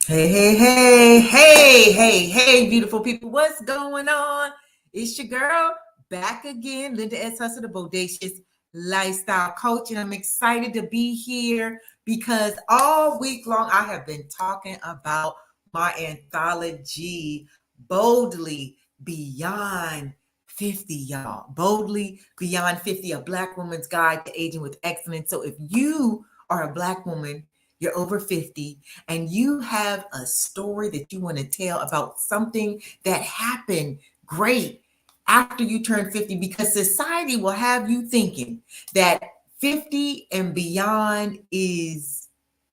Hey, beautiful people. What's going on? It's your girl back again, Linda S. Hustle, the Bodacious Lifestyle Coach. And I'm excited to be here because all week long I have been talking about my anthology, Boldly Beyond 50, y'all. Boldly Beyond 50, a Black woman's guide to aging with excellence. So if you are a Black woman, you're over 50, and you have a story that you want to tell about something that happened great after you turn 50, because society will have you thinking that 50 and beyond is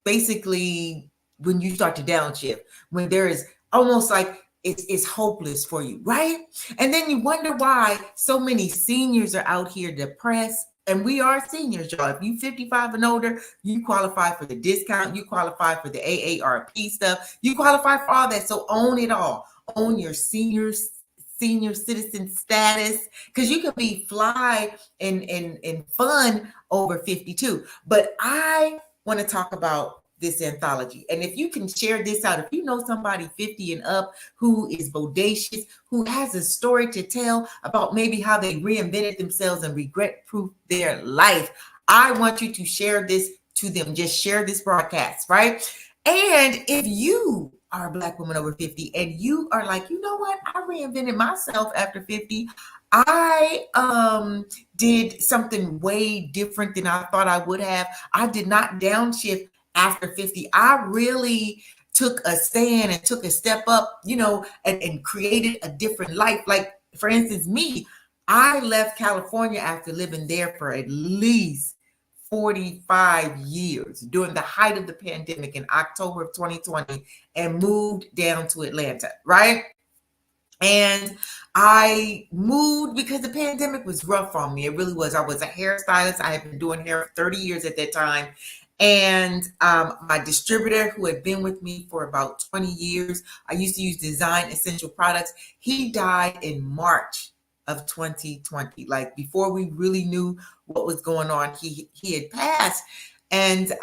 basically when you start to downshift, when there is almost like it's hopeless for you, right? And then you wonder why so many seniors are out here depressed. And we are seniors, y'all. If you 55 and older, you qualify for the discount, you qualify for the AARP stuff, you qualify for all that. So own it all. Own your senior citizen status, because you can be fly and fun over 52. But I want to talk about this anthology. And if you can share this out, if you know somebody 50 and up who is bodacious, who has a story to tell about maybe how they reinvented themselves and regret proof their life, I want you to share this to them. Just share this broadcast, right? And if you are a Black woman over 50 and you are like, you know what, I reinvented myself after 50. I did something way different than I thought I would have. I did not downshift after 50. I really took a stand and took a step up, and created a different life. Like, for instance, me, I left California after living there for at least 45 years during the height of the pandemic in October of 2020, and moved down to Atlanta, right? And I moved because the pandemic was rough on me. It really was. I was a hairstylist. I had been doing hair for 30 years at that time. And my distributor, who had been with me for about 20 years, I used to use Design Essential Products. He died in March of 2020. Like, before we really knew what was going on, he had passed. And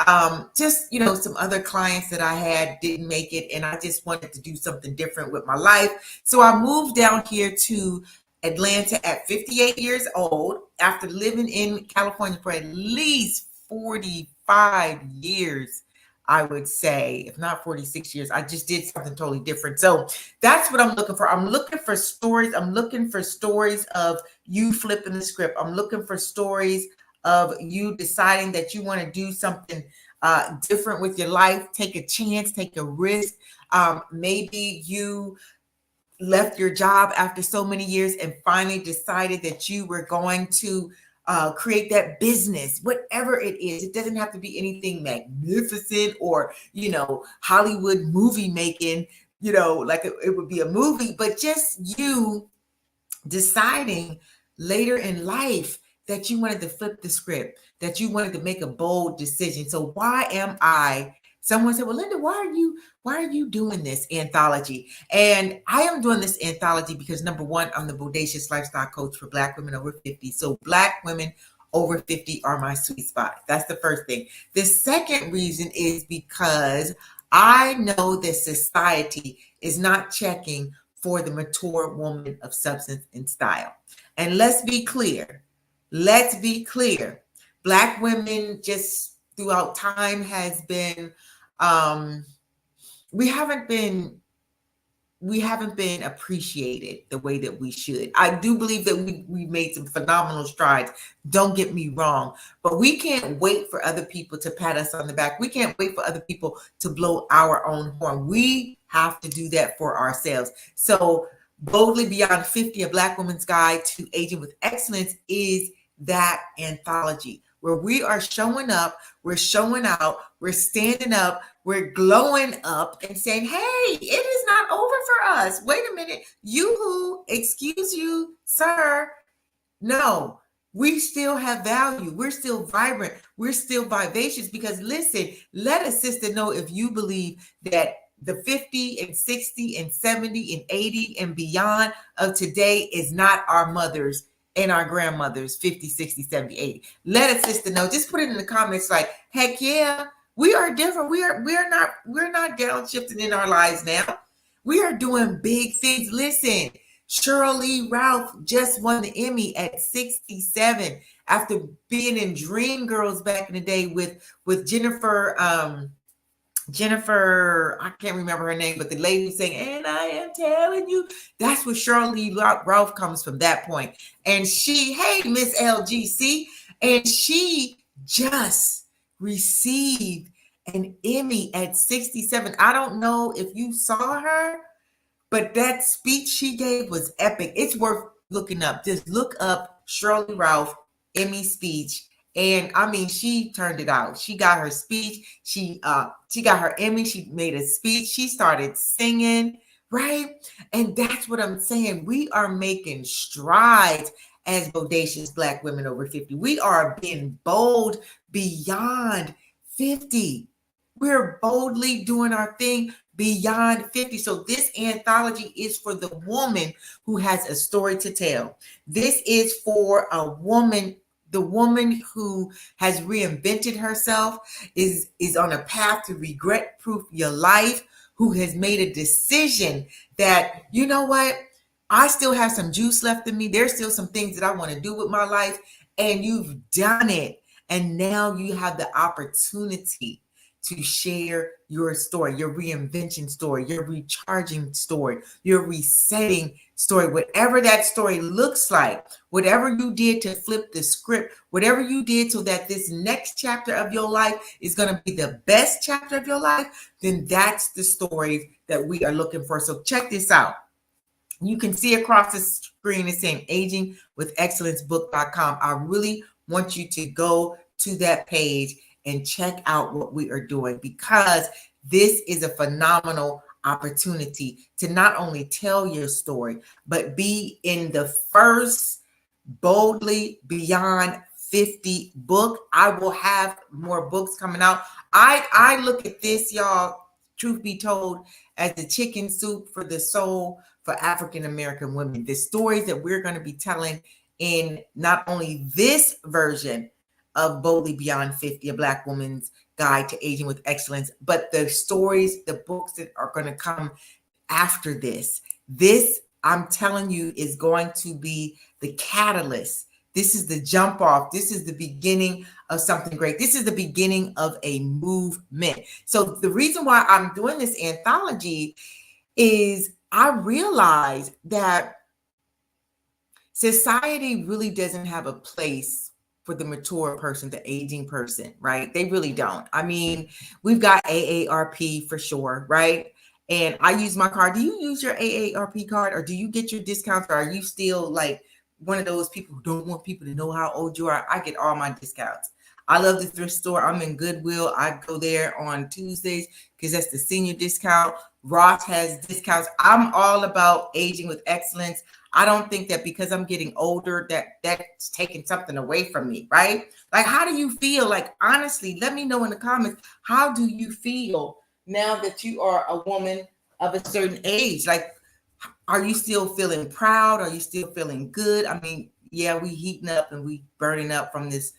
just, some other clients that I had didn't make it, and I just wanted to do something different with my life. So I moved down here to Atlanta at 58 years old after living in California for at least 45 years, I would say, if not 46 years. I just did something totally different. So that's what I'm looking for. I'm looking for stories. I'm looking for stories of you flipping the script. I'm looking for stories of you deciding that you want to do something different with your life. Take a chance, take a risk. Maybe you left your job after so many years and finally decided that you were going to create that business, whatever it is. It doesn't have to be anything magnificent or, Hollywood movie making, like it would be a movie, but just you deciding later in life that you wanted to flip the script, that you wanted to make a bold decision. So why am I? Someone said, well, Linda, why are you doing this anthology? And I am doing this anthology because, number one, I'm the Bodacious Lifestyle Coach for Black women over 50. So Black women over 50 are my sweet spot. That's the first thing. The second reason is because I know that society is not checking for the mature woman of substance and style. And let's be clear. Black women, just throughout time, has been we haven't been appreciated the way that we should. I do believe that we made some phenomenal strides. Don't get me wrong, but we can't wait for other people to pat us on the back. We can't wait for other people to blow our own horn. We have to do that for ourselves. So Boldly Beyond 50, a Black woman's guide to aging with excellence, is that anthology where we are showing up, we're showing out, we're standing up, we're glowing up and saying, hey, it is not over for us. Wait a minute. You, excuse you, sir. No, we still have value. We're still vibrant. We're still vivacious, because listen, let a sister know if you believe that the 50 and 60 and 70 and 80 and beyond of today is not our mothers and our grandmothers, 50, 60, 70, 80. Let a sister know. Just put it in the comments like, heck yeah, We are different. We're not downshifting in our lives now. We are doing big things. Listen, Shirley Ralph just won the Emmy at 67 after being in Dreamgirls back in the day with Jennifer, I can't remember her name, but the lady who's saying, and I am telling you, that's where Shirley Ralph comes from, that point. And she, hey, Miss LGC, and she just received an Emmy at 67. I don't know if you saw her, but that speech she gave was epic. It's worth looking up. Just look up Shirley Ralph Emmy speech. And I mean, she turned it out. She got her speech. She got her Emmy. She made a speech. She started singing, right? And that's what I'm saying. We are making strides as bodacious Black women over 50. We are being bold beyond 50. We're boldly doing our thing beyond 50. So this anthology is for the woman who has a story to tell. This is for a woman, the woman who has reinvented herself, is on a path to regret-proof your life, who has made a decision that, you know what, I still have some juice left in me. There's still some things that I want to do with my life, and you've done it. And now you have the opportunity to share your story, your reinvention story, your recharging story, your resetting story, whatever that story looks like, whatever you did to flip the script, whatever you did so that this next chapter of your life is going to be the best chapter of your life, then that's the story that we are looking for. So check this out. You can see across the screen it's saying agingwithexcellencebook.com. I really want you to go to that page and check out what we are doing, because this is a phenomenal opportunity to not only tell your story, but be in the first Boldly Beyond 50 book. I will have more books coming out. I look at this, y'all, truth be told, as the chicken soup for the soul for African American women. The stories that we're going to be telling in not only this version of Boldly Beyond 50, a Black woman's guide to aging with excellence, but the stories, the books that are going to come after this. This, I'm telling you, is going to be the catalyst. This is the jump off. This is the beginning of something great. This is the beginning of a movement. So the reason why I'm doing this anthology is I realize that society really doesn't have a place for the mature person, the aging person, right? They really don't. I mean, we've got AARP for sure, right? And I use my card. Do you use your AARP card, or do you get your discounts, or are you still like one of those people who don't want people to know how old you are? I get all my discounts. I love the thrift store. I'm in Goodwill. I go there on Tuesdays because that's the senior discount. Ross has discounts. I'm all about aging with excellence. I don't think that because I'm getting older that's taking something away from me, right? Like, how do you feel? Like, honestly, let me know in the comments, how do you feel now that you are a woman of a certain age? Like, are you still feeling proud? Are you still feeling good? I mean, yeah, we heating up and we burning up from these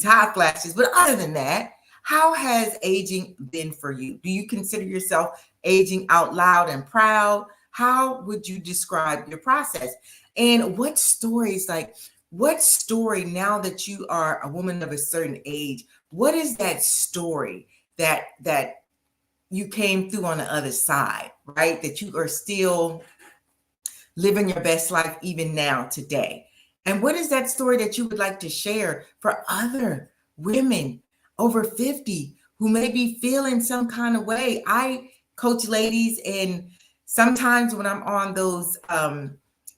hot flashes. But other than that, how has aging been for you? Do you consider yourself aging out loud and proud? How would you describe your process? And what stories, like what story, now that you are a woman of a certain age, what is that story that you came through on the other side, right? That you are still living your best life even now today. And what is that story that you would like to share for other women over 50 who may be feeling some kind of way? I coach ladies, and sometimes when I'm on those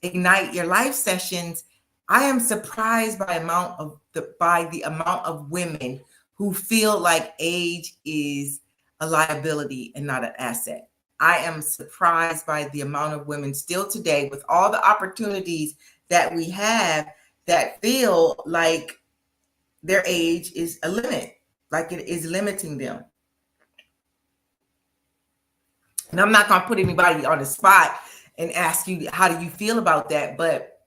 Ignite Your Life sessions, I am surprised by the amount of women who feel like age is a liability and not an asset. I am surprised by the amount of women still today, with all the opportunities that we have, that feel like their age is a limit, like it is limiting them. And I'm not going to put anybody on the spot and ask you, how do you feel about that? But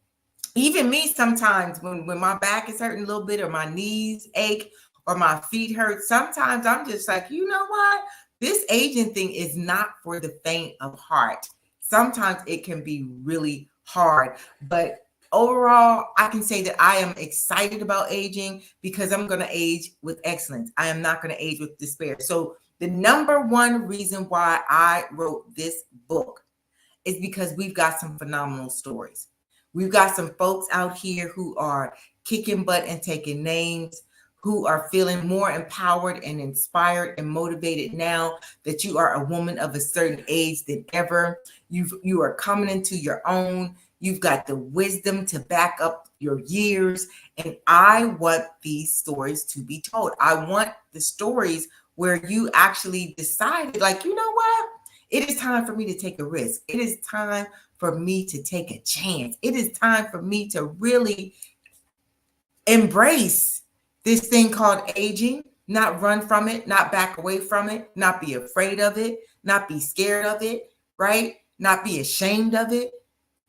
even me, sometimes when my back is hurting a little bit, or my knees ache, or my feet hurt. Sometimes I'm just like, you know what? This aging thing is not for the faint of heart. Sometimes it can be really hard, but overall, I can say that I am excited about aging because I'm going to age with excellence. I am not going to age with despair. So the number one reason why I wrote this book is because we've got some phenomenal stories. We've got some folks out here who are kicking butt and taking names, who are feeling more empowered and inspired and motivated now that you are a woman of a certain age than ever. You are coming into your own. You've got the wisdom to back up your years. And I want these stories to be told. I want the stories where you actually decided, like, you know what? It is time for me to take a risk. It is time for me to take a chance. It is time for me to really embrace this thing called aging, not run from it, not back away from it, not be afraid of it, not be scared of it, right? Not be ashamed of it,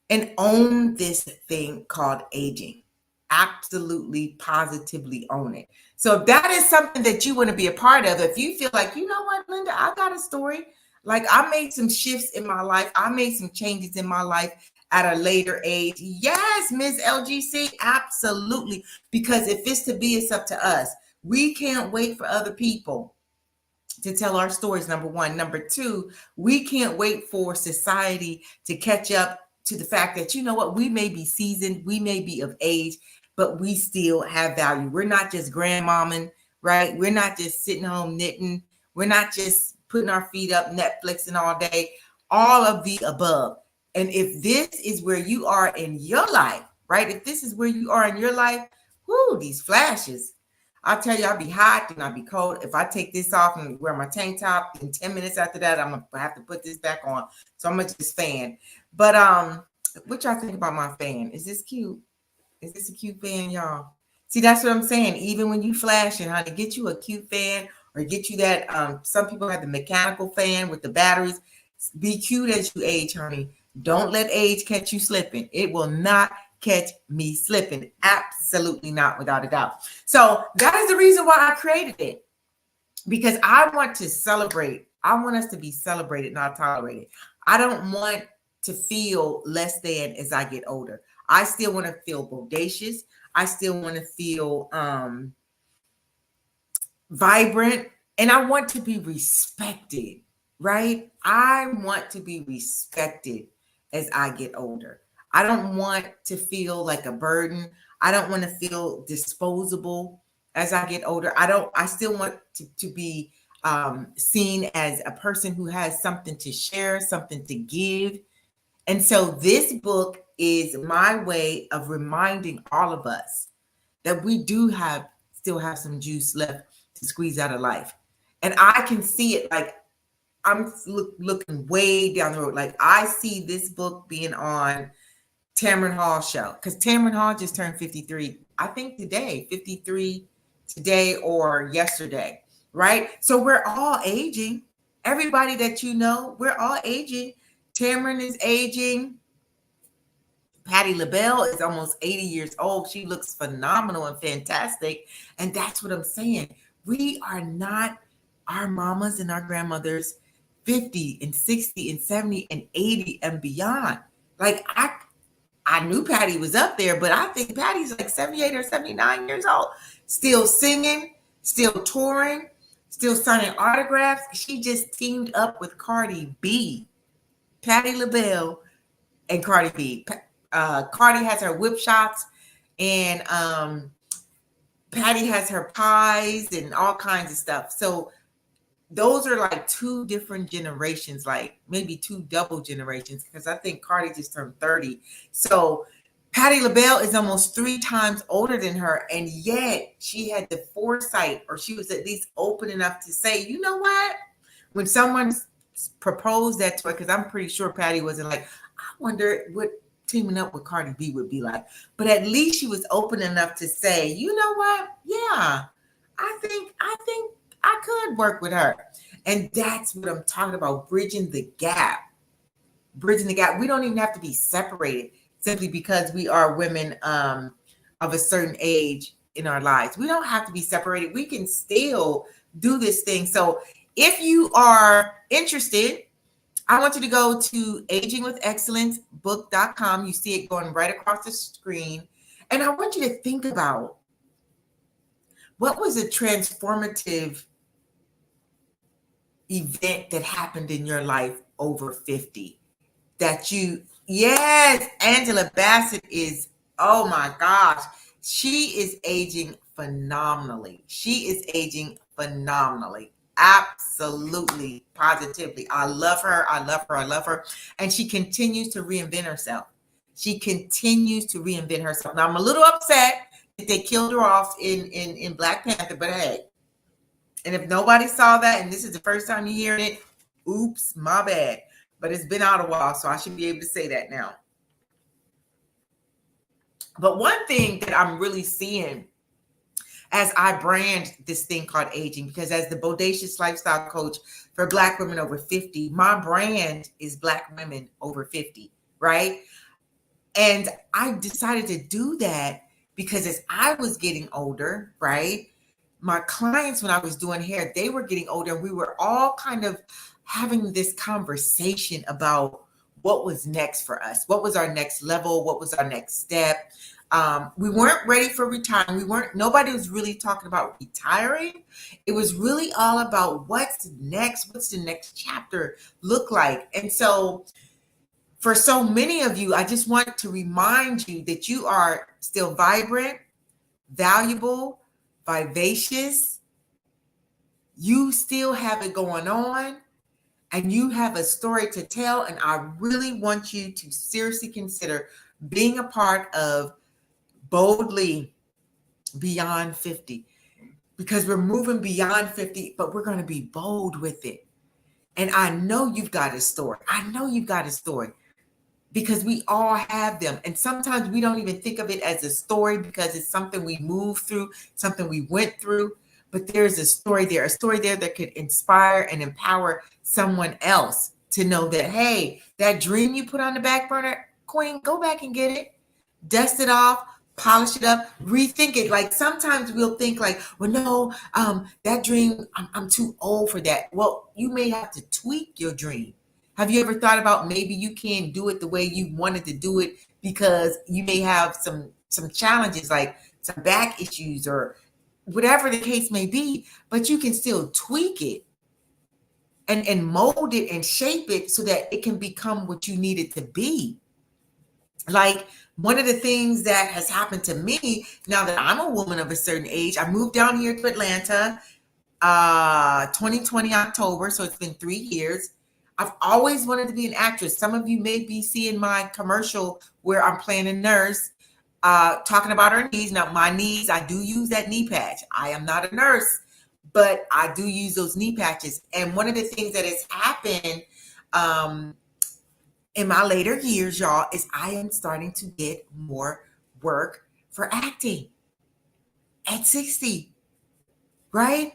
and own this thing called aging. Absolutely, positively own it. So if that is something that you want to be a part of, if you feel like, you know what, Linda, I got a story. Like, I made some shifts in my life. I made some changes in my life at a later age. Yes, Ms. LGC, absolutely. Because if it's to be, it's up to us. We can't wait for other people to tell our stories, number one. Number two, we can't wait for society to catch up to the fact that, you know what, we may be seasoned, we may be of age, but we still have value. We're not just grandmomming, right? We're not just sitting home knitting. We're not just putting our feet up, Netflixing all day, all of the above. And if this is where you are in your life, right? If this is where you are in your life, whoo, these flashes. I'll tell you, I'll be hot and I'll be cold. If I take this off and wear my tank top, in 10 minutes after that, I'm gonna have to put this back on. So I'm gonna just fan. But what y'all think about my fan? Is this cute? Is this a cute fan, y'all? See, that's what I'm saying. Even when you flashing, honey, get you a cute fan or get you that. Some people have the mechanical fan with the batteries. Be cute as you age, honey. Don't let age catch you slipping. It will not catch me slipping. Absolutely not, without a doubt. So that is the reason why I created it, because I want to celebrate. I want us to be celebrated, not tolerated. I don't want to feel less than as I get older. I still want to feel bodacious. I still want to feel vibrant, and I want to be respected, right? I want to be respected as I get older. I don't want to feel like a burden. I don't want to feel disposable as I get older. I still want to be seen as a person who has something to share, something to give. And so this book is my way of reminding all of us that we do still have some juice left to squeeze out of life. And I can see it, like, I'm looking way down the road. Like, I see this book being on Tamron Hall show, because Tamron Hall just turned 53. I think today, 53 today or yesterday, right? So we're all aging. Everybody that you know, we're all aging. Tamron is aging. Patti LaBelle is almost 80 years old. She looks phenomenal and fantastic. And that's what I'm saying. We are not our mamas and our grandmothers 50 and 60 and 70 and 80 and beyond. Like, I knew Patti was up there, but I think Patti's like 78 or 79 years old, still singing, still touring, still signing autographs. She just teamed up with Cardi B. Patti LaBelle and Cardi B. Cardi has her whip shots, and Patti has her pies and all kinds of stuff. So those are like two different generations, like maybe two double generations, because I think Cardi just turned 30. So Patti LaBelle is almost 3 times older than her, and yet she had the foresight, or she was at least open enough to say, you know what? When someone proposed that to her, because I'm pretty sure Patti wasn't like, I wonder what teaming up with Cardi B would be like. But at least she was open enough to say, you know what? Yeah, I think I could work with her. And that's what I'm talking about, bridging the gap. Bridging the gap. We don't even have to be separated simply because we are women of a certain age in our lives. We don't have to be separated. We can still do this thing. So if you are interested, I want you to go to agingwithexcellencebook.com. You see it going right across the screen. And I want you to think about, what was a transformative event that happened in your life over 50 that you, yes, Angela Bassett is, oh my gosh, she is aging phenomenally. She is aging phenomenally. Absolutely, positively. I love her. I love her. I love her. And she continues to reinvent herself. She continues to reinvent herself. Now, I'm a little upset that they killed her off in Black Panther, but hey, and if nobody saw that and this is the first time you're hearing it, oops, my bad. But it's been out a while, so I should be able to say that now. But one thing that I'm really seeing as I brand this thing called aging, because as the Bodacious Lifestyle Coach for Black women over 50, my brand is Black women over 50, right? And I decided to do that because as I was getting older, right, my clients, when I was doing hair, they were getting older, and we were all kind of having this conversation about what was next for us. What was our next level? What was our next step? We weren't ready for retirement. Nobody was really talking about retiring. It was really all about what's next. What's the next chapter look like? And so for so many of you, I just want to remind you that you are still vibrant, valuable, vivacious. You still have it going on, and you have a story to tell. And I really want you to seriously consider being a part of Boldly Beyond 50, because we're moving beyond 50, but we're going to be bold with it. And I know you've got a story. I know you've got a story, because we all have them. And sometimes we don't even think of it as a story because it's something we moved through, something we went through. But there's a story there that could inspire and empower someone else to know that, hey, that dream you put on the back burner, Queen, go back and get it, dust it off, polish it up, rethink it. Like sometimes we'll think like, well, no, that dream, I'm too old for that. Well, you may have to tweak your dream. Have you ever thought about maybe you can't do it the way you wanted to do it because you may have some challenges, like some back issues or whatever the case may be, but you can still tweak it and mold it and shape it so that it can become what you need it to be. Like one of the things that has happened to me now that I'm a woman of a certain age, I moved down here to Atlanta 2020 October, so it's been 3 years. I've always wanted to be an actress. Some of you may be seeing my commercial where I'm playing a nurse, talking about her knees. Now, my knees, I do use that knee patch. I am not a nurse, but I do use those knee patches. And one of the things that has happened in my later years, y'all, is I am starting to get more work for acting at 60, right?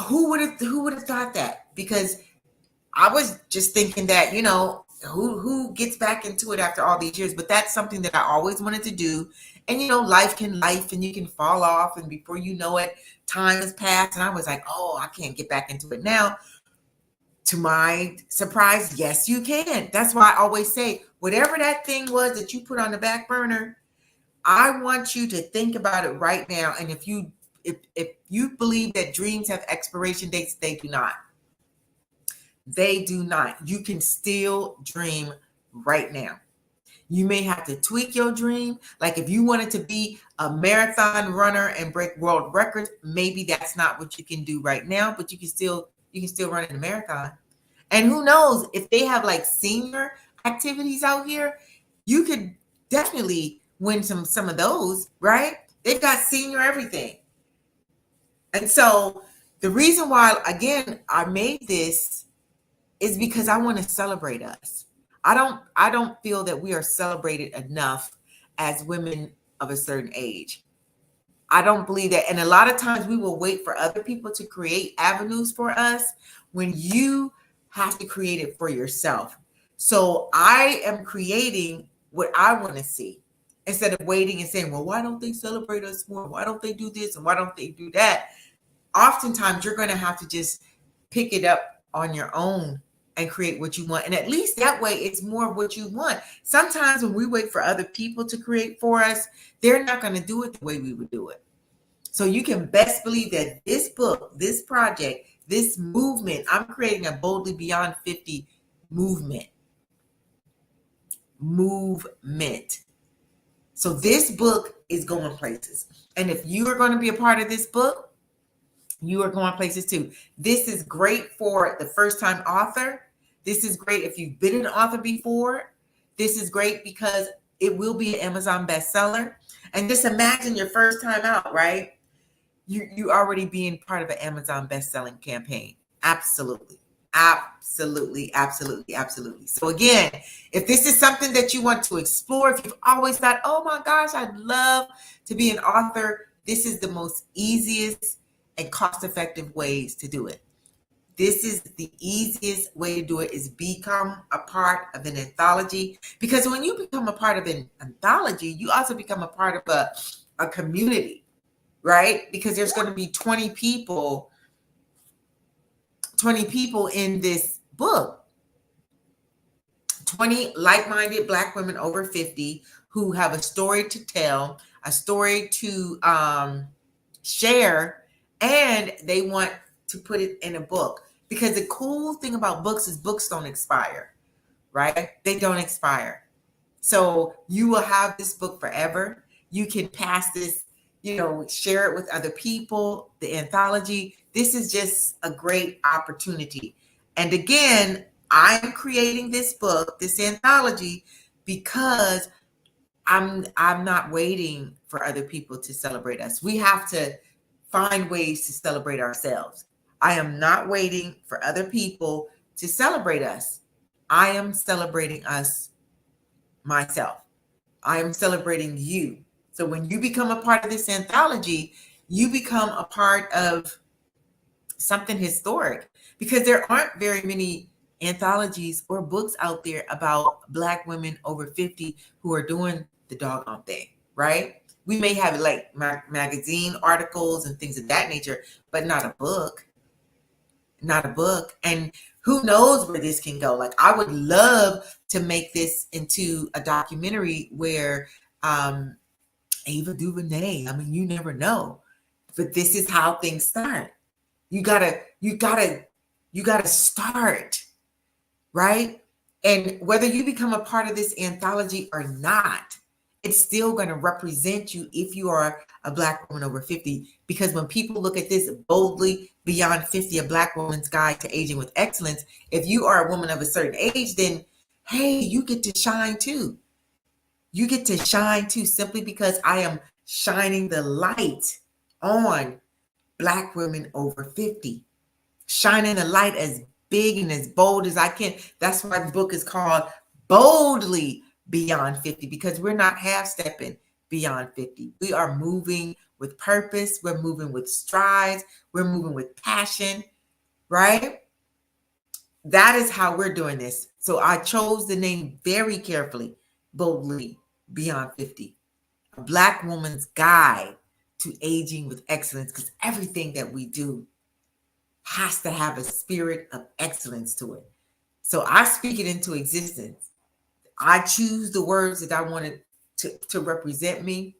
Who would have thought that? Because I was just thinking that, who gets back into it after all these years? But that's something that I always wanted to do. And, life can life and you can fall off. And before you know it, time has passed. And I was like, oh, I can't get back into it now. To my surprise, yes, you can. That's why I always say, whatever that thing was that you put on the back burner, I want you to think about it right now. And if you believe that dreams have expiration dates, they do not. They do not. You can still dream right now. You may have to tweak your dream. Like if you wanted to be a marathon runner and break world records, maybe that's not what you can do right now, but you can still run in a marathon. And who knows, if they have like senior activities out here, you could definitely win some of those, right? They've got senior everything. And so the reason why, again, I made this is because I want to celebrate us. I don't feel that we are celebrated enough as women of a certain age. I don't believe that. And a lot of times we will wait for other people to create avenues for us when you have to create it for yourself. So I am creating what I want to see. instead of waiting and saying, well, why don't they celebrate us more? Why don't they do this? And why don't they do that? Oftentimes you're going to have to just pick it up on your own and create what you want. And at least that way it's more of what you want. Sometimes when we wait for other people to create for us, they're not going to do it the way we would do it. So you can best believe that this book, this project, this movement, I'm creating a Boldly Beyond 50 movement. So this book is going places. And if you are going to be a part of this book, you are going places too. This is great for the first time author. This is great if you've been an author before. This is great because it will be an Amazon bestseller. And just imagine your first time out, right? You already being part of an Amazon best-selling campaign. Absolutely. Absolutely. So again, if this is something that you want to explore, if you've always thought, oh my gosh, I'd love to be an author, this is the most easiest and cost-effective ways to do it. This is the easiest way to do it, is become a part of an anthology. Because when you become a part of an anthology, you also become a part of a community, right? Because there's going to be 20 people in this book. 20 like-minded Black women over 50 who have a story to tell, a story to share, and they want to put it in a book. Because the cool thing about books is books don't expire, right? They don't expire. So you will have this book forever. You can pass this, share it with other people, the anthology. This is just a great opportunity. And again, I'm creating this book, this anthology, because I'm not waiting for other people to celebrate us. We have to find ways to celebrate ourselves. I am not waiting for other people to celebrate us. I am celebrating us myself. I am celebrating you. So when you become a part of this anthology, you become a part of something historic, because there aren't very many anthologies or books out there about Black women over 50 who are doing the doggone thing, right? We may have like magazine articles and things of that nature, but not a book. And who knows where this can go? Like, I would love to make this into a documentary where Ava DuVernay, I mean, you never know, but this is how things start. You gotta start, right? And whether you become a part of this anthology or not, it's still going to represent you if you are a Black woman over 50. Because when people look at this Boldly Beyond 50, a Black woman's guide to aging with excellence, if you are a woman of a certain age, then hey, you get to shine too. You get to shine too, simply because I am shining the light on Black women over 50, shining the light as big and as bold as I can. That's why the book is called Boldly Beyond 50, because we're not half-stepping beyond 50. We are moving with purpose. We're moving with strides. We're moving with passion, right? That is how we're doing this. So I chose the name very carefully, Boldly Beyond 50, a Black woman's guide to aging with excellence, because everything that we do has to have a spirit of excellence to it. So I speak it into existence. I choose the words that I wanted to represent me.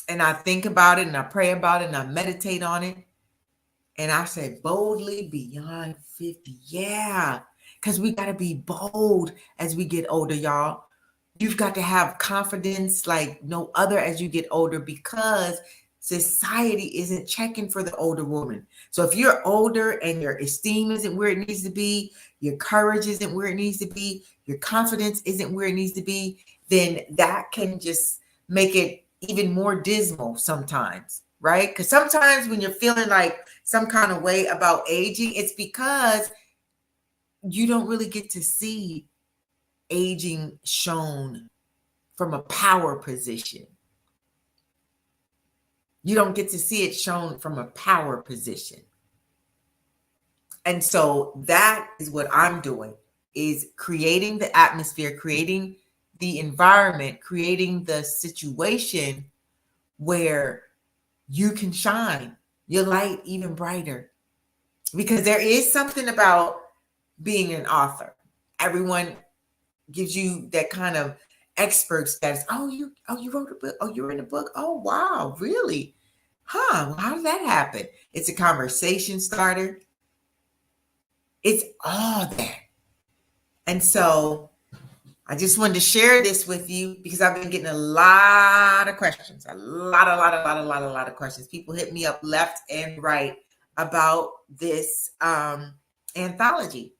And I think about it and I pray about it and I meditate on it. And I say, boldly beyond 50. Yeah. Because we got to be bold as we get older, y'all. You've got to have confidence like no other as you get older, because society isn't checking for the older woman. So if you're older and your esteem isn't where it needs to be, your courage isn't where it needs to be, your confidence isn't where it needs to be, then that can just make it even more dismal sometimes, right? Because sometimes when you're feeling like some kind of way about aging, it's because you don't really get to see aging shown from a power position. You don't get to see it shown from a power position. And so that is what I'm doing, is creating the atmosphere, creating the environment, creating the situation where you can shine your light even brighter. Because there is something about being an author. Everyone gives you that kind of expert status. You wrote a book. Oh, you're in a book. Oh, wow, really? Huh? Well, how did that happen? It's a conversation starter. It's all that. And so I just wanted to share this with you because I've been getting a lot of questions, a lot of questions. People hit me up left and right about this anthology,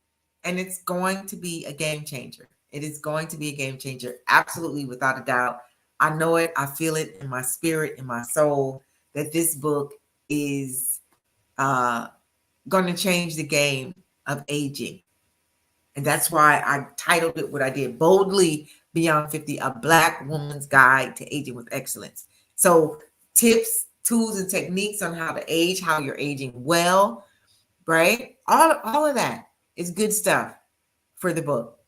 and it's going to be a game changer. It is going to be a game changer, absolutely, without a doubt. I know it. I feel it in my spirit, in my soul, that this book is going to change the game of aging. And that's why I titled it what I did, Boldly Beyond 50, A Black Woman's Guide to Aging with Excellence. So tips, tools, and techniques on how to age, how you're aging well, right? All of that is good stuff for the book.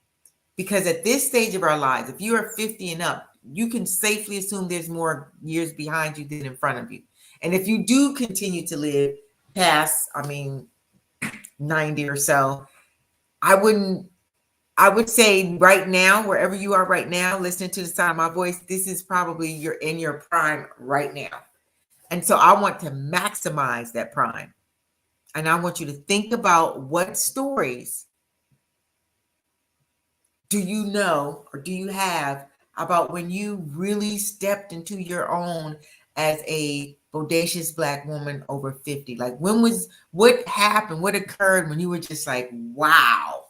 Because at this stage of our lives, if you are 50 and up, you can safely assume there's more years behind you than in front of you. And if you do continue to live past, 90 or so, I would say right now, wherever you are right now, listening to the sound of my voice, this is probably you're in your prime right now. And so I want to maximize that prime. And I want you to think about what stories do you know or do you have about when you really stepped into your own as a bodacious Black woman over 50? Like what happened, what occurred when you were just like, wow,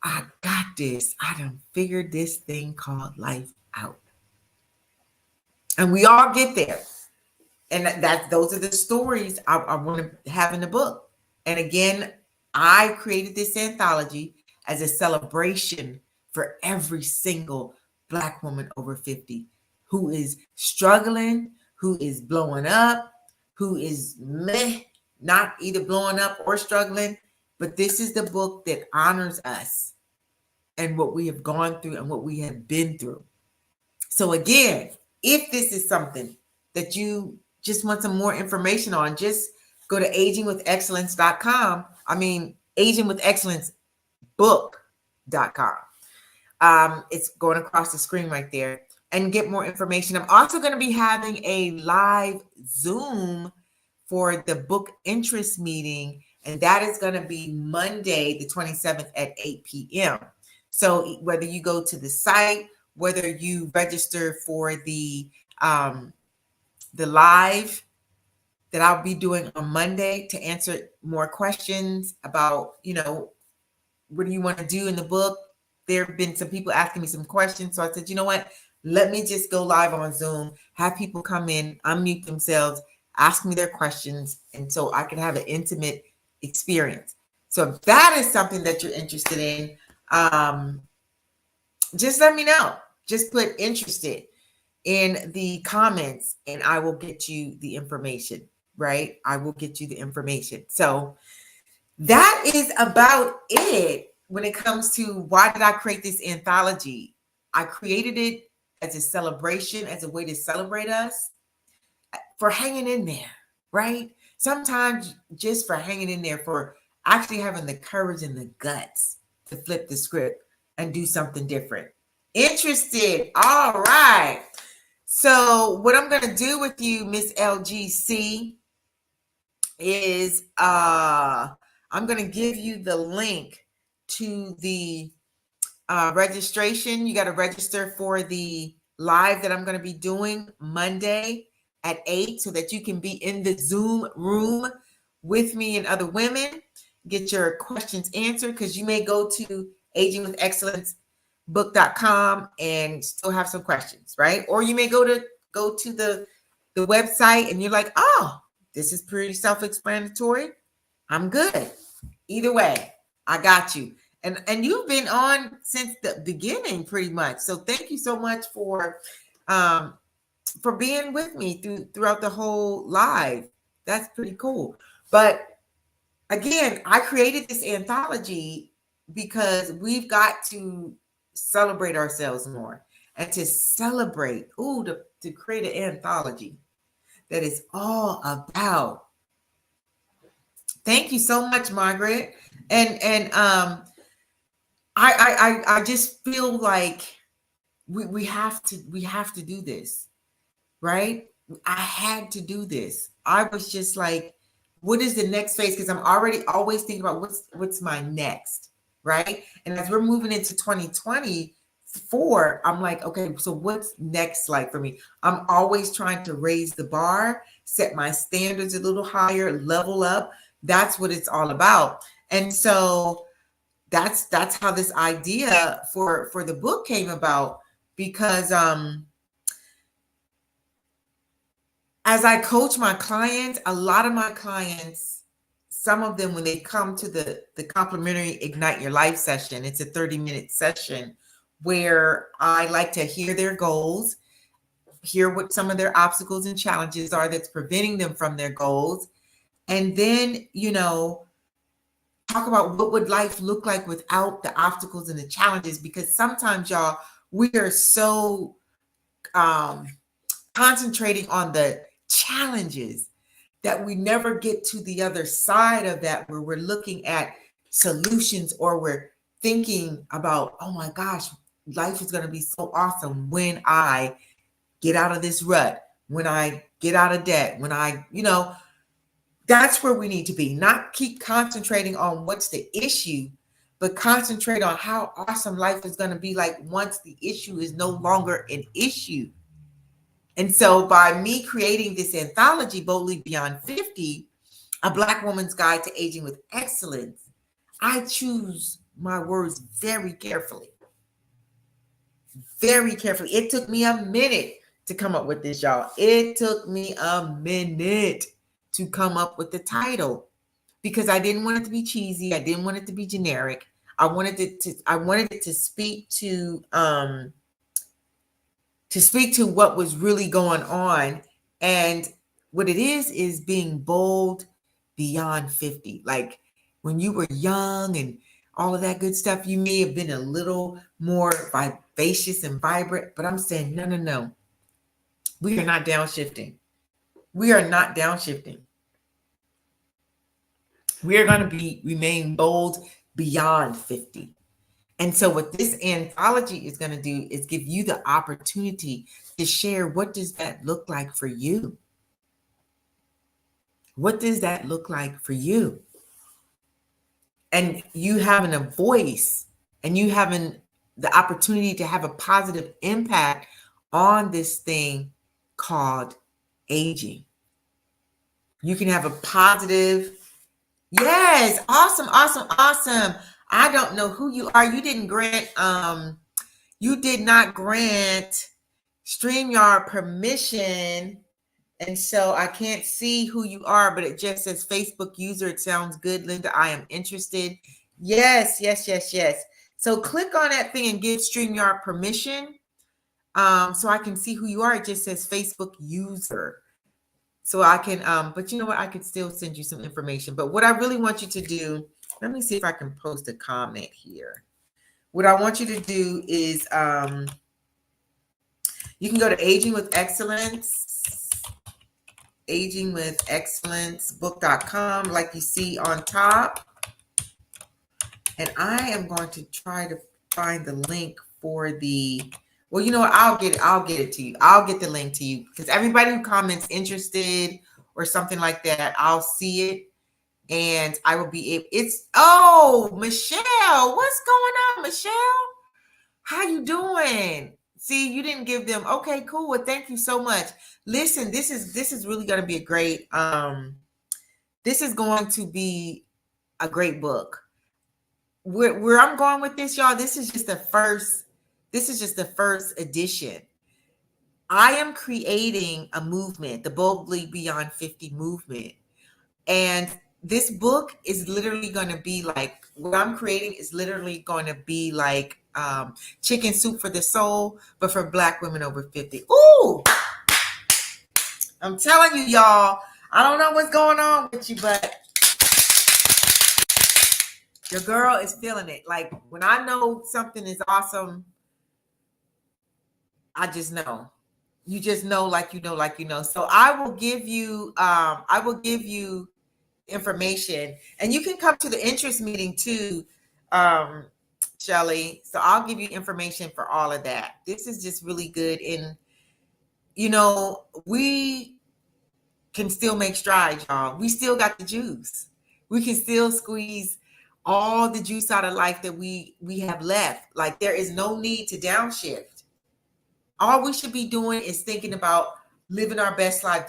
I got this. I done figured this thing called life out. And we all get there. And those are the stories I want to have in the book. And again, I created this anthology as a celebration for every single Black woman over 50 who is struggling, who is blowing up, who is not either blowing up or struggling. But this is the book that honors us and what we have gone through and what we have been through. So again, if this is something that you just want some more information on, just go to agingwithexcellence.com. agingwithexcellence.book.com. It's going across the screen right there, and get more information. I'm also going to be having a live Zoom for the book interest meeting, and that is going to be Monday, the 27th at 8 p.m. So whether you go to the site, whether you register for the live that I'll be doing on Monday to answer more questions about, what do you want to do in the book? There have been some people asking me some questions. So I said, you know what? Let me just go live on Zoom, have people come in, unmute themselves, ask me their questions, and so I can have an intimate experience. So if that is something that you're interested in, just let me know. Just put interested in the comments and I will get you the information, right? I will get you the information. So that is about it when it comes to why did I create this anthology. I created it as a celebration, as a way to celebrate us for hanging in there, right? Sometimes just for hanging in there, for actually having the courage and the guts to flip the script and do something different. Interested? All right. So what I'm going to do with you, Miss LGC, is I'm going to give you the link to the registration. You got to register for the live that I'm going to be doing Monday at 8 so that you can be in the Zoom room with me and other women, get your questions answered, because you may go to agingwithexcellence.book.com and still have some questions, right? Or you may go to the website and you're like, oh, this is pretty self-explanatory. I'm good. Either way, I got you. And you've been on since the beginning pretty much. So thank you so much for being with me throughout the whole live. That's pretty cool. But again, I created this anthology because we've got to celebrate ourselves more and to celebrate, to create an anthology that is all about. Thank you so much, Margaret. And I just feel like we have to do this, right? I had to do this. I was just like, what is the next phase? Because I'm already always thinking about what's my next, right? And as we're moving into 2024, I'm like, okay, so what's next like for me? I'm always trying to raise the bar, set my standards a little higher, level up. That's what it's all about. And so that's how this idea for the book came about, because as I coach my clients, a lot of my clients, some of them, when they come to the complimentary Ignite Your Life session, it's a 30-minute session where I like to hear their goals, hear what some of their obstacles and challenges are that's preventing them from their goals, and then, talk about what would life look like without the obstacles and the challenges. Because sometimes, y'all, we are so concentrating on the challenges that we never get to the other side of that, where we're looking at solutions, or we're thinking about, oh my gosh, life is going to be so awesome when I get out of this rut, when I get out of debt, when that's where we need to be. Not keep concentrating on what's the issue, but concentrate on how awesome life is going to be like once the issue is no longer an issue. And so by me creating this anthology, Boldly Beyond 50, A Black Woman's Guide to Aging with Excellence, I choose my words very carefully. Very carefully. It took me a minute to come up with this, y'all. It took me a minute to come up with the title, because I didn't want it to be cheesy. I didn't want it to be generic. I wanted it to speak to what was really going on. And what it is being bold beyond 50. Like when you were young and all of that good stuff, you may have been a little more vivacious and vibrant, but I'm saying, no. We are not downshifting. We are not downshifting. We are going to remain bold beyond 50. And so what this anthology is going to do is give you the opportunity to share, what does that look like for you? What does that look like for you? And you having a voice, and you having the opportunity to have a positive impact on this thing called aging. You can have a positive, yes, awesome. I don't know who you are. You did not grant StreamYard permission. And so I can't see who you are, but it just says Facebook user. It sounds good, Linda. I am interested. Yes. So click on that thing and give StreamYard permission. So I can see who you are. It just says Facebook user. So I can, but you know what? I could still send you some information. But what I really want you to do, let me see if I can post a comment here. What I want you to do is, you can go to agingwithexcellencebook.com, like you see on top. And I am going to try to find the link for well, you know what? I'll get it to you. I'll get the link to you, because everybody who comments interested or something like that, I'll see it. And I will be able, Michelle, what's going on, Michelle? How you doing? See, you didn't give them. Okay, cool. Well, thank you so much. Listen, this is really going to be a great, this is going to be a great book. Where I'm going with this, y'all, this is just the first edition. I am creating a movement, the Boldly Beyond 50 movement. And this book is literally going to be like, what I'm creating is literally going to be like Chicken Soup for the Soul, but for Black women over 50. Ooh, I'm telling you, y'all, I don't know what's going on with you, but Your girl is feeling it. Like when I know something is awesome, I just know. You just know, like you know, like you know. So I will give you information, and you can come to the interest meeting too, um, Shelly. So I'll give you information for all of that. This is just really good, and we can still make strides, y'all. We still got the juice. We can still squeeze all the juice out of life that we have left. Like there is no need to downshift. All we should be doing is thinking about living our best life.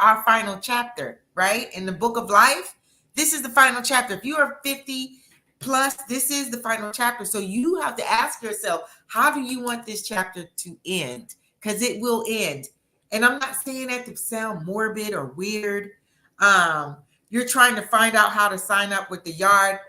Our final chapter, right? In the book of life, this is the final chapter. If you are 50 plus, this is the final chapter. So you have to ask yourself, how do you want this chapter to end? Because it will end. And I'm not saying that to sound morbid or weird. You're trying to find out how to sign up with the yard.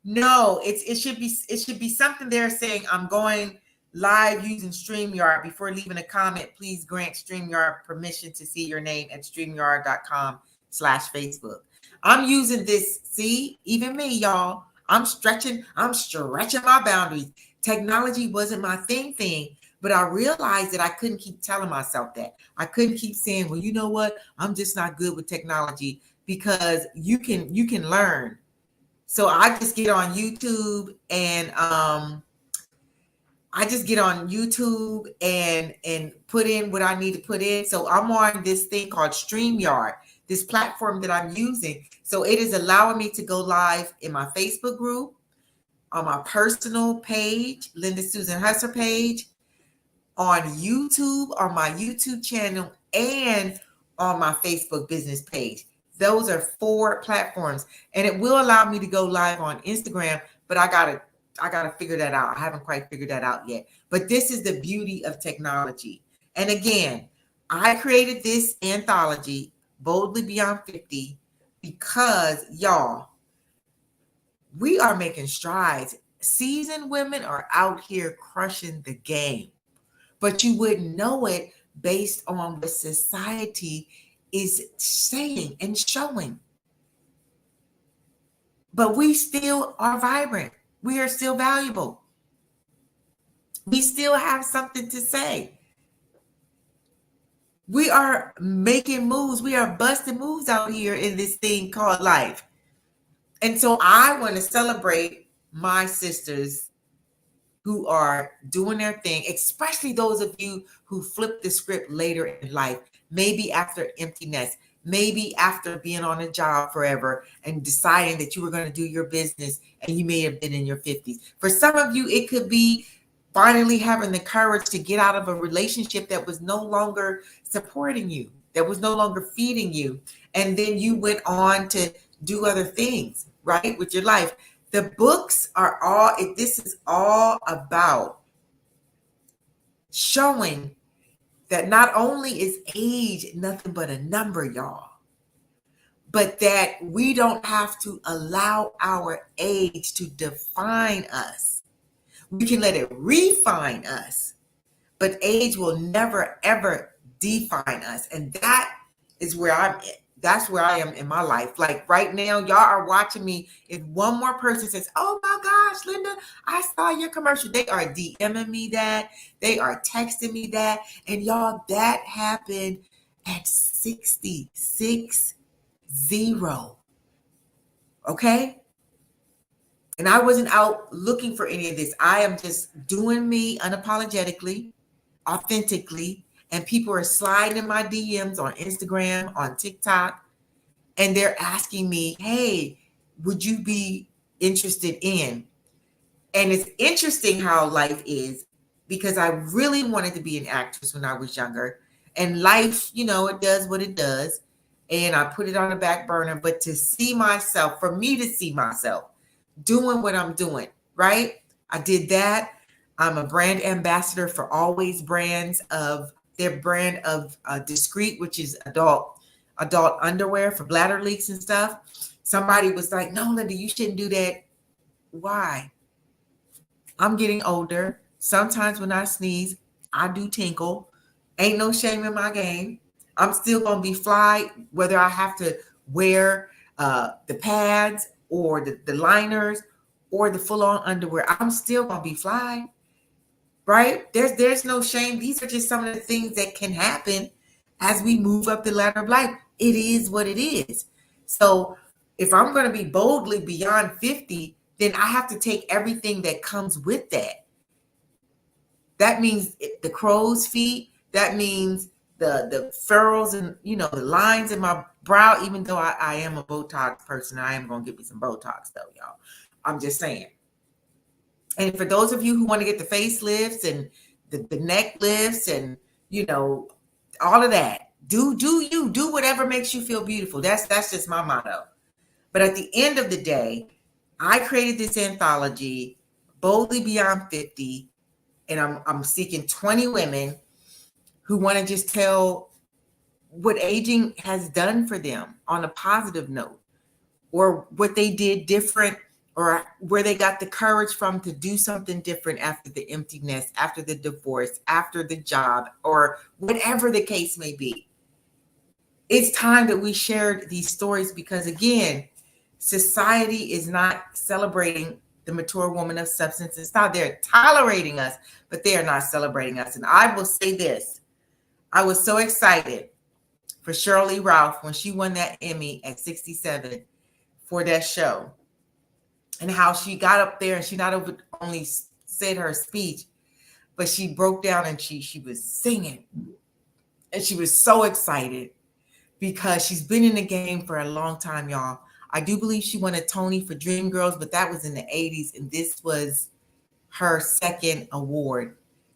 No, it should be something there saying, I'm going live using StreamYard. Before leaving a comment, please grant StreamYard permission to see your name at StreamYard.com/Facebook. I'm using this. See, even me, y'all. I'm stretching my boundaries. Technology wasn't my thing, but I realized that I couldn't keep telling myself that. I couldn't keep saying, well, you know what? I'm just not good with technology, because you can learn. So I just get on YouTube and put in what I need to put in. So I'm on this thing called StreamYard, this platform that I'm using. So it is allowing me to go live in my Facebook group, on my personal page, Linda Susan Husser page, on YouTube, on my YouTube channel, and on my Facebook business page. Those are 4 platforms, and it will allow me to go live on Instagram, but I gotta figure that out. I haven't quite figured that out yet. But this is the beauty of technology. And again, I created this anthology, Boldly Beyond 50, because y'all, we are making strides. Seasoned women are out here crushing the game, but you wouldn't know it based on what society is saying and showing. But we still are vibrant. We are still valuable. We still have something to say. We are making moves. We are busting moves out here in this thing called life. And so I want to celebrate my sisters who are doing their thing, especially those of you who flip the script later in life, maybe after empty nest, maybe after being on a job forever and deciding that you were going to do your business, and you may have been in your 50s. For some of you, it could be finally having the courage to get out of a relationship that was no longer supporting you, that was no longer feeding you. And then you went on to do other things, right, with your life. The books are this is all about showing that not only is age nothing but a number, y'all, but that we don't have to allow our age to define us. We can let it refine us, but age will never, ever define us. And that is where that's where I am in my life. Like right now, y'all are watching me. If one more person says, oh my gosh, Linda, I saw your commercial, they are DMing me that, they are texting me that. And y'all, that happened at 66. Okay? And I wasn't out looking for any of this. I am just doing me unapologetically, authentically, and people are sliding in my DMs on Instagram, on TikTok, and they're asking me, hey, would you be interested in? And it's interesting how life is, because I really wanted to be an actress when I was younger, and life, it does what it does, and I put it on the back burner. But to see myself, for me to see myself doing what I'm doing, right? I did that. I'm a brand ambassador for Always Brands, of their brand of Discreet, which is adult underwear for bladder leaks and stuff. Somebody was like, no, Linda, you shouldn't do that. Why? I'm getting older. Sometimes when I sneeze, I do tinkle. Ain't no shame in my game. I'm still going to be fly, whether I have to wear the pads or the liners or the full-on underwear, I'm still gonna be fly, right? There's no shame. These are just some of the things that can happen as we move up the ladder of life. It is what it is. So if I'm going to be boldly beyond 50, then I have to take everything that comes with that. That means the crow's feet. That means the furrows and, you know, the lines in my brow, even though I am a Botox person. I am going to get me some Botox though, y'all. I'm just saying. And for those of you who want to get the facelifts and the neck lifts and, you know, all of that, do whatever makes you feel beautiful. That's just my motto. But at the end of the day, I created this anthology, Boldly Beyond 50, and I'm seeking 20 women who want to just tell what aging has done for them on a positive note, or what they did different, or where they got the courage from to do something different after the empty nest, after the divorce, after the job, or whatever the case may be. It's time that we shared these stories because, again, society is not celebrating the mature woman of substance. It's not, they're tolerating us, but they are not celebrating us. And I will say this, I was so excited for Shirley Ralph when she won that Emmy at 67 for that show, and how she got up there and she not only said her speech, but she broke down and she was singing, and she was so excited because she's been in the game for a long time, y'all. I do believe she won a Tony for Dreamgirls, but that was in the 80s, and this was her second award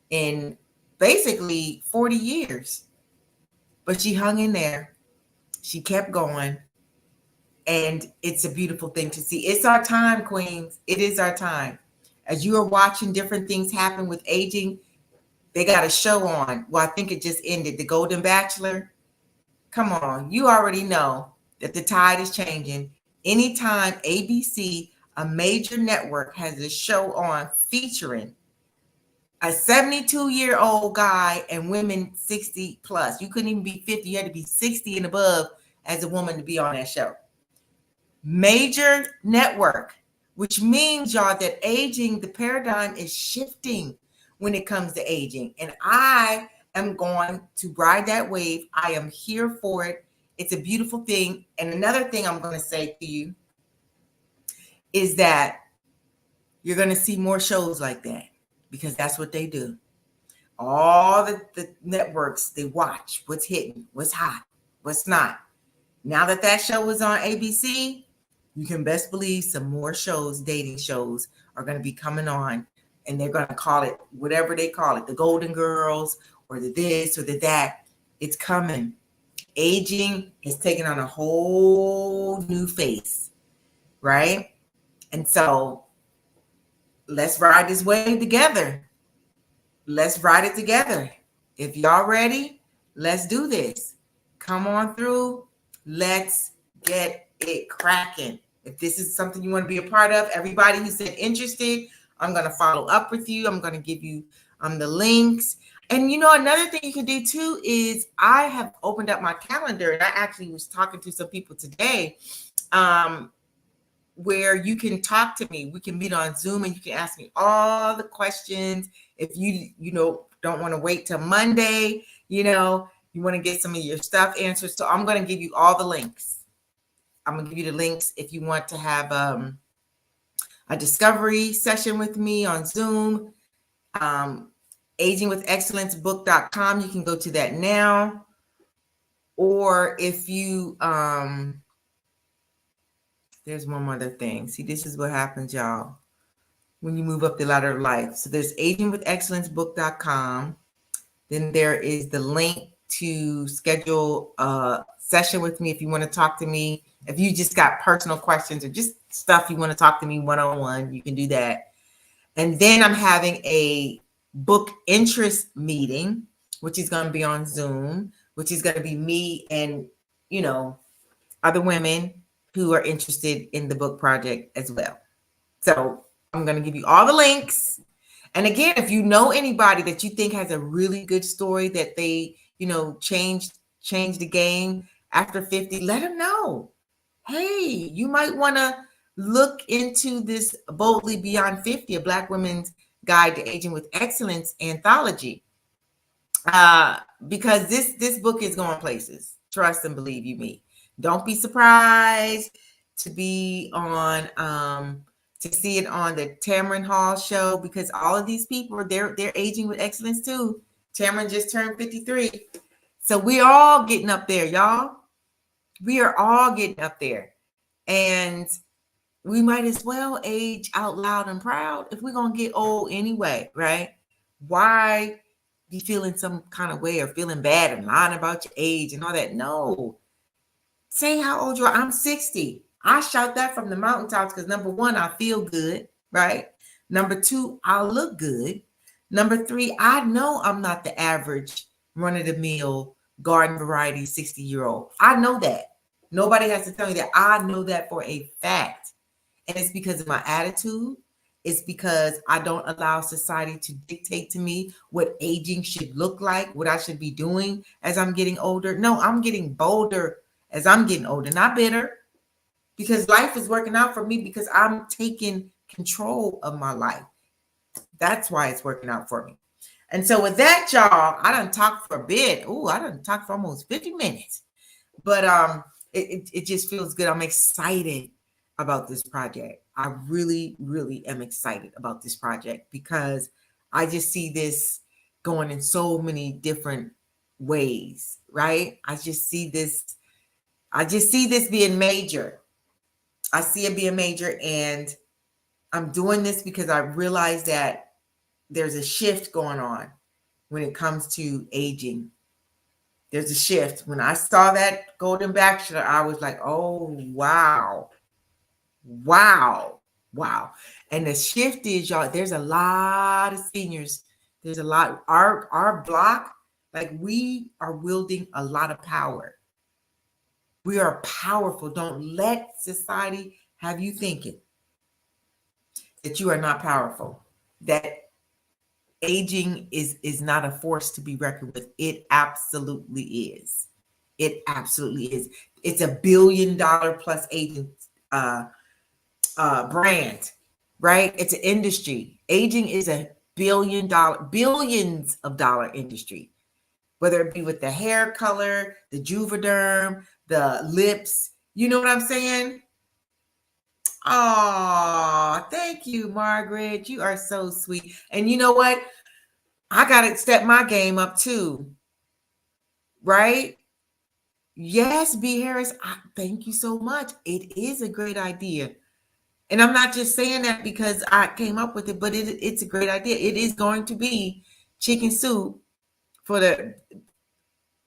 in basically 40 years. But she hung in there. She kept going. And it's a beautiful thing to see. It's our time, queens. It is our time. As you are watching different things happen with aging, they got a show on. Well, I think it just ended, The Golden Bachelor. Come on, you already know that the tide is changing. Anytime ABC, a major network, has a show on featuring a 72-year-old guy and women 60 plus. You couldn't even be 50. You had to be 60 and above as a woman to be on that show. Major network, which means, y'all, that aging, the paradigm is shifting when it comes to aging. And I am going to ride that wave. I am here for it. It's a beautiful thing. And another thing I'm going to say to you is that you're going to see more shows like that, because that's what they do. All the networks, they watch what's hitting, what's hot, what's not. Now that that show is on ABC, you can best believe some more shows, dating shows, are going to be coming on, and they're going to call it whatever they call it, the Golden Girls or the this or the that. It's coming. Aging is taking on a whole new face, right? And so let's ride this wave together. Let's ride it together. If y'all ready, let's do this. Come on through. Let's get it cracking. If this is something you want to be a part of, everybody who said interested, I'm going to follow up with you. I'm going to give you the links. And you know, another thing you can do too is I have opened up my calendar, and I actually was talking to some people today where you can talk to me. We can meet on Zoom and you can ask me all the questions. If you don't want to wait till Monday, you want to get some of your stuff answered. So I'm going to give you all the links. I'm going to give you the links if you want to have a discovery session with me on Zoom. agingwithexcellencebook.com. You can go to that now. Or if you, there's one other thing. See, this is what happens, y'all, when you move up the ladder of life. So there's agingwithexcellencebook.com. Then there is the link to schedule a session with me if you want to talk to me. If you just got personal questions or just stuff you want to talk to me one-on-one, you can do that. And then I'm having a book interest meeting, which is going to be on Zoom, which is going to be me and, other women who are interested in the book project as well. So I'm going to give you all the links. And again, if you know anybody that you think has a really good story that they, changed the game after 50, let them know. Hey, you might want to look into this Boldly Beyond 50, a Black women's guide to aging with excellence anthology. Because this book is going places. Trust and believe you me. Don't be surprised to be on to see it on the Tamron Hall show, because all of these people they're aging with excellence too. Tamron just turned 53. So we're all getting up there, y'all. We are all getting up there. And we might as well age out loud and proud if we're going to get old anyway, right? Why be feeling some kind of way or feeling bad and lying about your age and all that? No. Say how old you are. I'm 60. I shout that from the mountaintops because number one, I feel good, right? Number two, I look good. Number three, I know I'm not the average run-of-the-mill garden variety 60-year-old. I know that. Nobody has to tell me that. I know that for a fact. And it's because of my attitude. It's because I don't allow society to dictate to me what aging should look like, what I should be doing as I'm getting older. No, I'm getting bolder as I'm getting older, not bitter, because life is working out for me because I'm taking control of my life. That's why it's working out for me. And so with that, y'all, I done talked for a bit. Oh, I done talked for almost 50 minutes. But it just feels good. I'm excited about this project. I really, really am excited about this project because I just see this going in so many different ways, right? I just see this being major. I see it being major, and I'm doing this because I realize that there's a shift going on when it comes to aging. There's a shift. When I saw that Golden Bachelor, I was like, oh, wow. Wow. Wow. And the shift is, y'all, there's a lot of seniors. There's a lot. Our block, like, we are wielding a lot of power. We are powerful. Don't let society have you thinking that you are not powerful, that aging is not a force to be reckoned with. It absolutely is. It absolutely is. It's $1 billion plus aging brand, right? It's an industry. Aging is a billions of dollar industry, whether it be with the hair color, the Juvederm, the lips. You know what I'm saying? Oh, thank you, Margaret. You are so sweet. And you know what? I got to step my game up too. Right? Yes, B. Harris. Thank you so much. It is a great idea. And I'm not just saying that because I came up with it, but it's a great idea. It is going to be chicken soup for the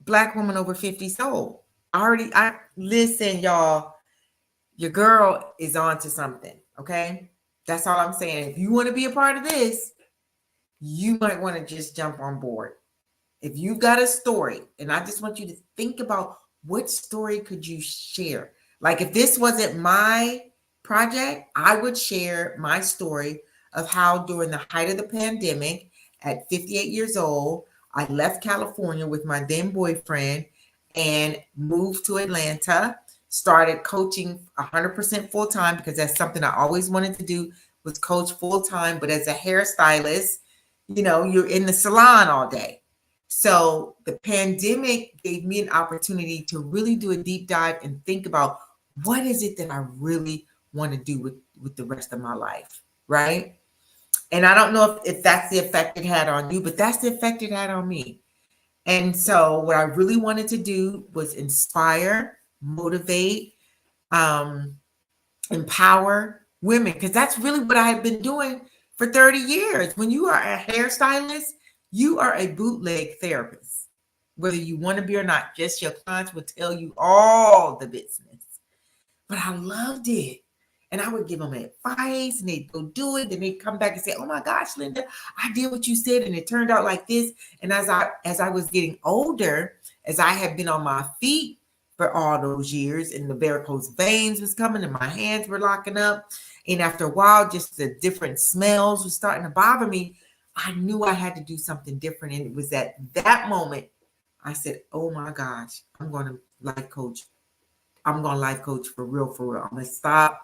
Black woman over 50 soul. Listen, y'all. Your girl is on to something, okay? That's all I'm saying. If you want to be a part of this, you might want to just jump on board. If you've got a story, and I just want you to think about what story could you share? Like if this wasn't my project, I would share my story of how during the height of the pandemic at 58 years old, I left California with my then boyfriend and moved to Atlanta, started coaching 100% full time because that's something I always wanted to do, was coach full time. But as a hairstylist, you know, you're in the salon all day. So the pandemic gave me an opportunity to really do a deep dive and think about what is it that I really want to do with the rest of my life, right? And I don't know if that's the effect it had on you, but that's the effect it had on me. And so what I really wanted to do was inspire, motivate, empower women, because that's really what I have been doing for 30 years. When you are a hairstylist, you are a bootleg therapist, whether you want to be or not. Just your clients will tell you all the business. But I loved it. And I would give them advice and they'd go do it. Then they'd come back and say, oh my gosh, Linda, I did what you said. And it turned out like this. And as I was getting older, as I had been on my feet for all those years and the varicose veins was coming and my hands were locking up. And after a while, just the different smells were starting to bother me. I knew I had to do something different. And it was at that moment, I said, oh my gosh, I'm going to life coach. I'm going to life coach for real, for real. I'm going to stop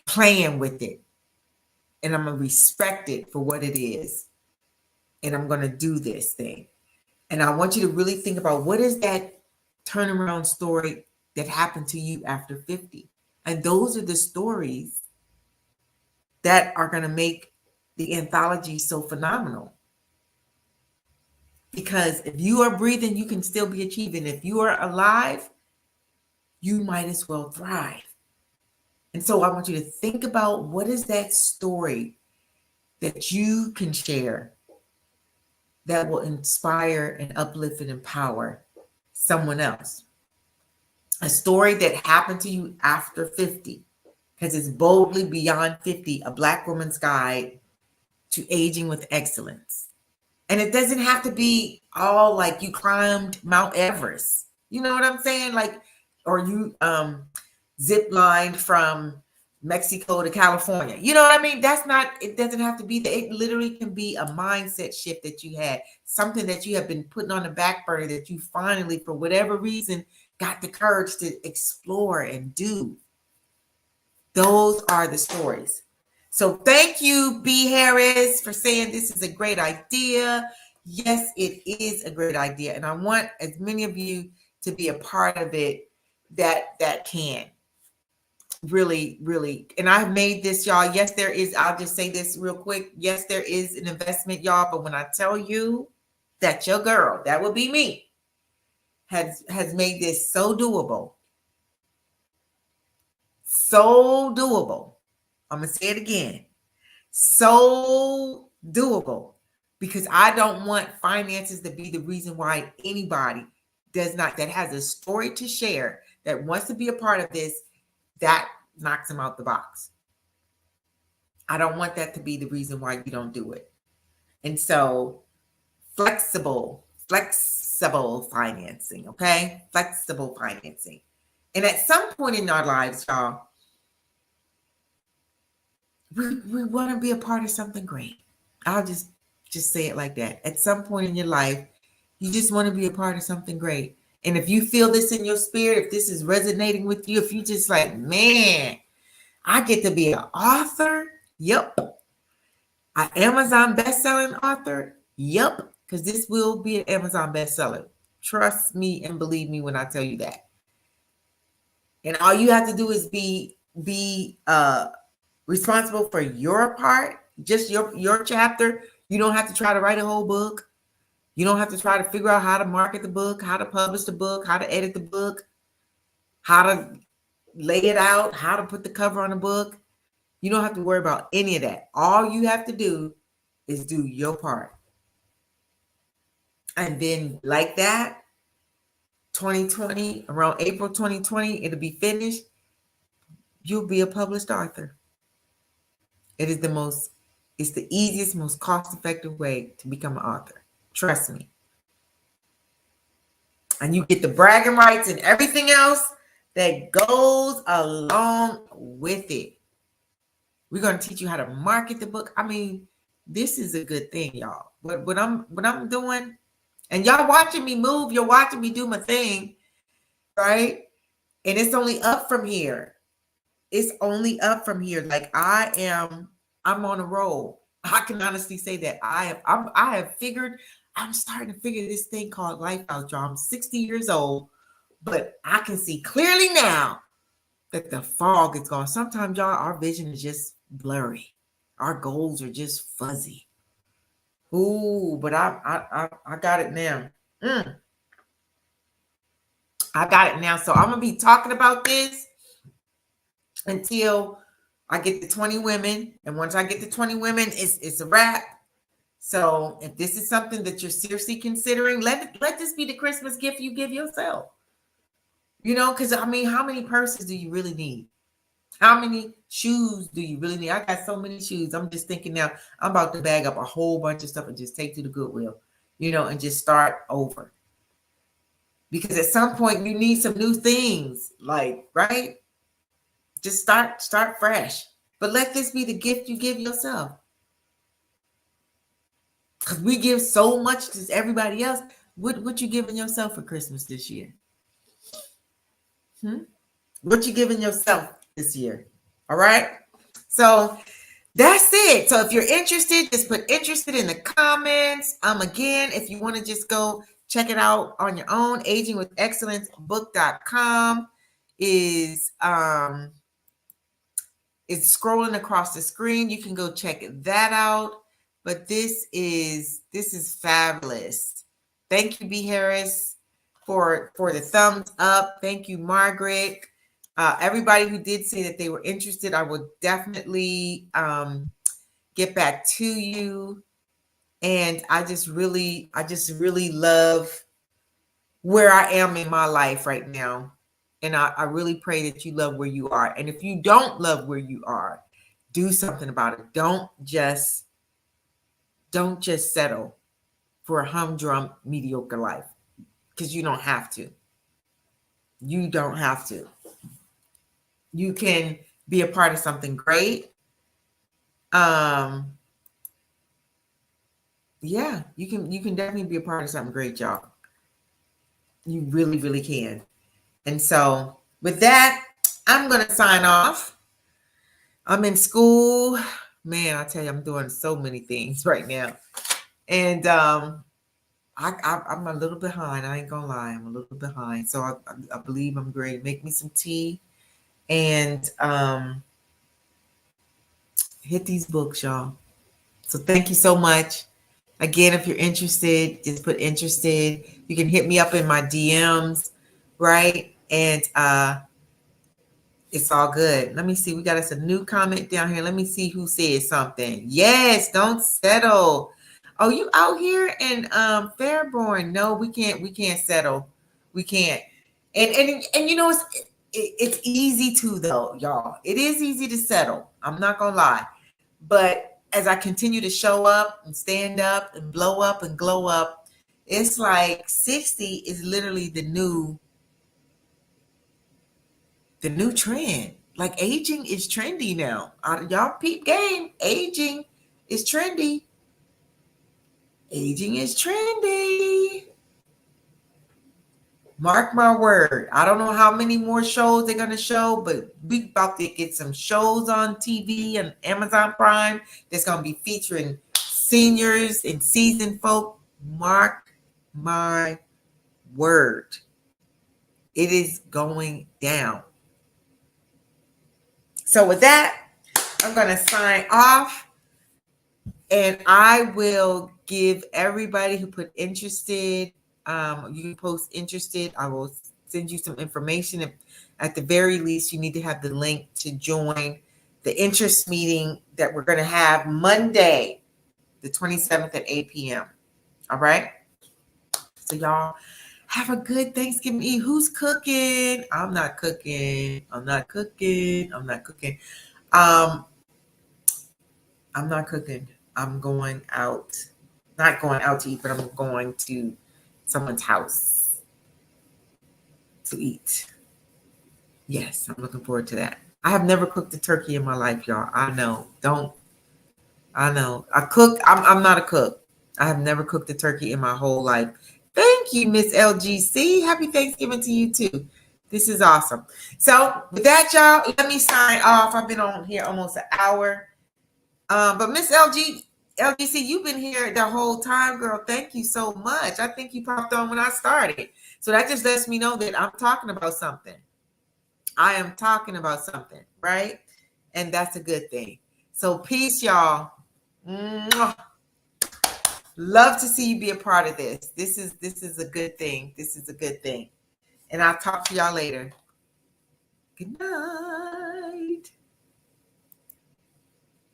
playing with it. And I'm going to respect it for what it is. And I'm going to do this thing. And I want you to really think about, what is that turnaround story that happened to you after 50? And those are the stories that are going to make the anthology so phenomenal. Because if you are breathing, you can still be achieving. If you are alive, you might as well thrive. And so I want you to think about, what is that story that you can share that will inspire and uplift and empower someone else. A story that happened to you after 50, because it's Boldly Beyond 50, a Black woman's guide to aging with excellence. And it doesn't have to be all like you climbed Mount Everest. You know what I'm saying? Like, or you zip lined from Mexico to California. You know what I mean? That's not, it doesn't have to be that. It literally can be a mindset shift that you had, something that you have been putting on the back burner that you finally, for whatever reason, got the courage to explore and do. Those are the stories. So thank you, B. Harris, for saying this is a great idea. Yes, it is a great idea. And I want as many of you to be a part of it that can. Really, really. And I've made this, y'all. Yes, there is. I'll just say this real quick. Yes, there is an investment, y'all. But when I tell you that your girl, that would be me, has made this so doable. So doable. I'm going to say it again. So doable. Because I don't want finances to be the reason why anybody that has a story to share, that wants to be a part of this, that knocks them out the box. I don't want that to be the reason why you don't do it. And so flexible financing, okay? Flexible financing. And at some point in our lives, y'all, we want to be a part of something great. I'll just say it like that. At some point in your life, you just want to be a part of something great. And if you feel this in your spirit, if this is resonating with you, if you just like, man, I get to be an author. Yep. An Amazon best-selling author. Yep. Because this will be an Amazon bestseller. Trust me and believe me when I tell you that. And all you have to do is be responsible for your part, just your chapter. You don't have to try to write a whole book. You don't have to try to figure out how to market the book, how to publish the book, how to edit the book, how to lay it out, how to put the cover on the book. You don't have to worry about any of that. All you have to do is do your part. And then like that, 2020, around April 2020, it'll be finished. You'll be a published author. It is it's the easiest, most cost-effective way to become an author. Trust me. And you get the bragging rights and everything else that goes along with it. We're going to teach you how to market the book. I mean, this is a good thing, y'all. But what I'm doing, and y'all watching me move, you're watching me do my thing, right? And it's only up from here. It's only up from here. Like I'm on a roll. I can honestly say that I'm starting to figure this thing called life out, y'all. I'm 60 years old, but I can see clearly now that the fog is gone. Sometimes, y'all, our vision is just blurry. Our goals are just fuzzy. Ooh, but I got it now. I got it now. So I'm gonna be talking about this until I get to 20 women. And once I get to 20 women, it's a wrap. So if this is something that you're seriously considering, let this be the Christmas gift you give yourself. You know, because I mean, how many purses do you really need? How many shoes do you really need? I got so many shoes. I'm just thinking now, I'm about to bag up a whole bunch of stuff and just take to the Goodwill, you know, and just start over. Because at some point you need some new things, like, right? Just start fresh. But let this be the gift you give yourself. Because we give so much to everybody else. What you giving yourself for Christmas this year? What you giving yourself this year? All right? So that's it. So if you're interested, just put interested in the comments. Again, if you want to just go check it out on your own, agingwithexcellencebook.com is scrolling across the screen. You can go check that out. But this is fabulous. Thank you, B. Harris, for the thumbs up. Thank you, Margaret. Everybody who did say that they were interested, I will definitely get back to you. And I just really love where I am in my life right now. And I really pray that you love where you are. And if you don't love where you are, do something about it. Don't just settle for a humdrum, mediocre life, because you don't have to. You don't have to. You can be a part of something great. Yeah, you can definitely be a part of something great, y'all. You really, really can. And so with that, I'm going to sign off. I'm in school. Man, I tell you, I'm doing so many things right now. And I'm a little behind. I ain't going to lie. I'm a little behind. So I believe I'm great. Make me some tea and hit these books, y'all. So thank you so much. Again, if you're interested, just put interested. You can hit me up in my DMs, right? And it's all good. Let me see. We got us a new comment down here. Let me see who said something. Yes, don't settle. Oh, you out here in Fairborn? No, we can't settle. We can't. And you know it's easy to though, y'all. It is easy to settle. I'm not gonna lie. But as I continue to show up and stand up and blow up and glow up, it's like 60 is literally the new trend. Like aging is trendy now. Y'all peep game. Aging is trendy. Aging is trendy. Mark my word. I don't know how many more shows they're going to show, but we about to get some shows on TV and Amazon Prime that's going to be featuring seniors and seasoned folk. Mark my word. It is going down. So with that, I'm going to sign off, and I will give everybody who put interested, you can post interested. I will send you some information. At the very least, you need to have the link to join the interest meeting that we're going to have Monday, the 27th at 8 p.m. All right? So y'all have a good Thanksgiving Eve. Who's cooking? I'm not cooking. I'm not cooking. I'm not cooking. I'm not cooking. I'm going out. Not going out to eat, but I'm going to someone's house to eat. Yes, I'm looking forward to that. I have never cooked a turkey in my life, y'all. I know. I know. I cook. I'm not a cook. I have never cooked a turkey in my whole life. Thank you, Miss LGC. Happy Thanksgiving to you too. This is awesome. So with that, y'all, let me sign off. I've been on here almost an hour. But Miss LGC, you've been here the whole time, girl. Thank you so much. I think you popped on when I started. So that just lets me know that I'm talking about something. I am talking about something, right? And that's a good thing. So peace, y'all. Mwah. Love to see you be a part of this. This is a good thing. This is a good thing. And I'll talk to y'all later. Good night.